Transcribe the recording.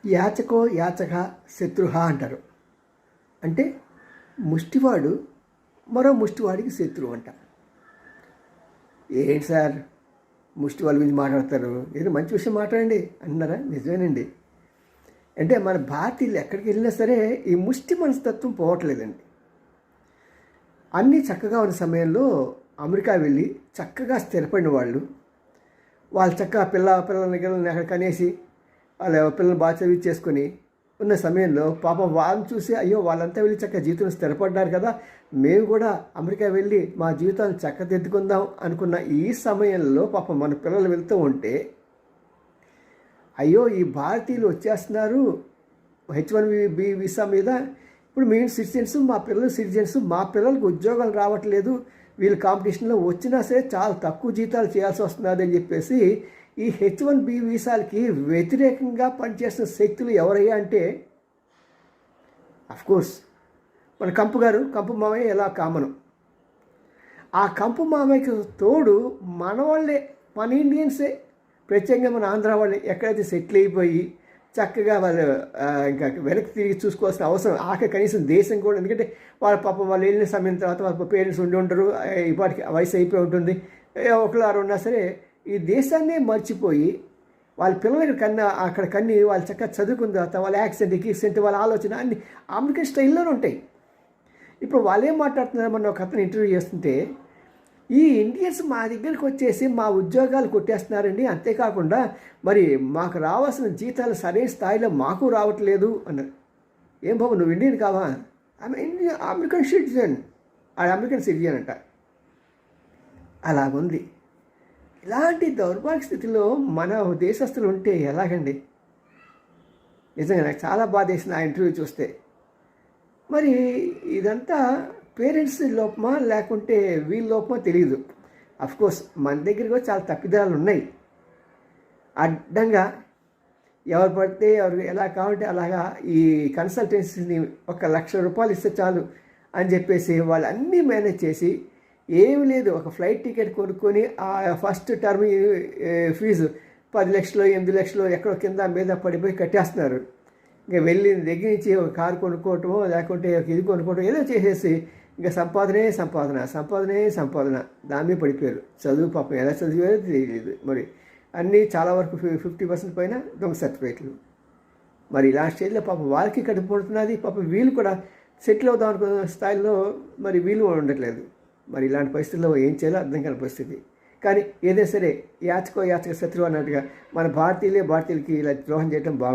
యాచకో యాచక శత్రుహ అంటారు. అంటే ముష్టివాడు మరో ముష్టివాడికి శత్రువు అంట. ఏంటి సార్ ముష్టి వాళ్ళ గురించి మాట్లాడతారు, ఏదో మంచి విషయం మాట్లాడండి అంటున్నారా? నిజమేనండి. అంటే మన భారతీయులు ఎక్కడికి వెళ్ళినా సరే ఈ ముష్టి మనస్తత్వం పోవట్లేదండి. అన్నీ చక్కగా ఉన్న సమయంలో అమెరికా వెళ్ళి చక్కగా స్థిరపడిన వాళ్ళు చక్కగా పిల్లల్ని అక్కడ కనేసి వాళ్ళ పిల్లల్ని బాగా చదివించేసుకొని ఉన్న సమయంలో పాపం వాళ్ళని చూసి అయ్యో వాళ్ళంతా వెళ్ళి చక్కగా జీవితం స్థిరపడ్డారు కదా, మేము కూడా అమెరికా వెళ్ళి మా జీవితాన్ని చక్కదిద్దుకుందాం అనుకున్న ఈ సమయంలో పాపం మన పిల్లలు వెళ్తూ ఉంటే అయ్యో ఈ భారతీయులు వచ్చేస్తున్నారు H1B వీసా మీద, ఇప్పుడు మేము సిటిజన్స్, మా పిల్లలు సిటిజన్స్, మా పిల్లలకు ఉద్యోగాలు రావట్లేదు, వీళ్ళు కాంపిటీషన్లో వచ్చినా సరే చాలా తక్కువ జీతాలు చేయాల్సి వస్తున్నది అని చెప్పేసి ఈ H1B వీసాలకి వ్యతిరేకంగా పనిచేసిన శక్తులు ఎవరయ్యా అంటే అఫ్కోర్స్ మన కంపు మామయ్య ఎలా కామను. ఆ కంపు మామయ్యకి తోడు మన వాళ్ళే, మన ఇండియన్సే, ప్రత్యేకంగా మన ఆంధ్ర వాళ్ళే ఎక్కడైతే సెటిల్ అయిపోయి చక్కగా వాళ్ళు ఇంకా వెనక్కి తిరిగి చూసుకోవాల్సిన అవసరం కనీసం దేశం కూడా, ఎందుకంటే వాళ్ళ పాపం వాళ్ళు వెళ్ళిన సమయం తర్వాత వాళ్ళ పేరెంట్స్ ఉండి ఉంటారు, ఇప్పటికి వయసు అయిపోయి ఉంటుంది, ఒకళ్ళు ఆరు ఉన్నా సరే ఈ దేశాన్నే మర్చిపోయి వాళ్ళ పిల్లలకి అక్కడ కన్ని వాళ్ళు చక్కగా చదువుకున్న తర్వాత వాళ్ళ యాక్సెంట్ వాళ్ళ ఆలోచన అన్ని అమెరికన్ స్టైల్లోనే ఉంటాయి. ఇప్పుడు వాళ్ళు ఏం మాట్లాడుతున్నారు, మన ఒక అతను ఇంటర్వ్యూ చేస్తుంటే ఈ ఇండియన్స్ మా దగ్గరికి వచ్చేసి మా ఉద్యోగాలు కొట్టేస్తున్నారండి, అంతేకాకుండా మరి మాకు రావాల్సిన జీతాలు సరైన స్థాయిలో మాకు రావట్లేదు అన్నారు. ఏం బాబు నువ్వు ఇండియన్ కావా? అమెరికన్ సిటిజన్, అమెరికన్ సిటిజన్ అంట. అలాగుంది. ఇలాంటి దౌర్భాగ్య స్థితిలో మన దేశస్తులు ఉంటే ఎలాగండి? నిజంగా నాకు చాలా బాధేసింది ఆ ఇంటర్వ్యూ చూస్తే. మరి ఇదంతా పేరెంట్స్ లోపమా లేకుంటే వీళ్ళ లోపమా తెలియదు. అఫ్కోర్స్ మన దగ్గర కూడా చాలా తప్పిదాలు ఉన్నాయి. అడ్డంగా ఎవరు పడితే ఎవరు ఎలా కావాలంటే అలాగా ఈ కన్సల్టెన్సీని ₹1,00,000 ఇస్తే చాలు అని చెప్పేసి వాళ్ళు అన్నీ మేనేజ్ చేసి ఏమి లేదు, ఒక ఫ్లైట్ టికెట్ కొనుక్కొని ఆ ఫస్ట్ టర్మ్ ఫీజు 10 లక్షలు 8 లక్షలు ఎక్కడో కింద మీద పడిపోయి కట్టేస్తున్నారు. ఇంకా వెళ్ళిన దగ్గర నుంచి ఒక కారు కొనుక్కోవటమో లేకుంటే ఒక ఇది కొనుక్కోవటం ఏదో చేసేసి ఇంకా సంపాదనే దాని మీద పడిపోయారు. చదువు పాపం ఎలా చదివారో తెలియదు. మరి అన్నీ చాలా వరకు 50% పైన దొంగ సర్టిఫికేట్లు. మరి ఇలాంటి స్టేజ్లో పాపం వాళ్ళకి కట్టుబడుతున్నది, పాపం వీళ్ళు కూడా సెటిల్ అవుదాం అనుకున్న స్థాయిలో మరి వీళ్ళు ఉండట్లేదు. మరి ఇలాంటి పరిస్థితుల్లో ఏం చేయాలో అర్థం కాని పరిస్థితి. కానీ ఏదైనా సరే యాచక శత్రువు అన్నట్టుగా మన భారతీయులకి ఇలా ద్రోహం చేయడం బాగుంది.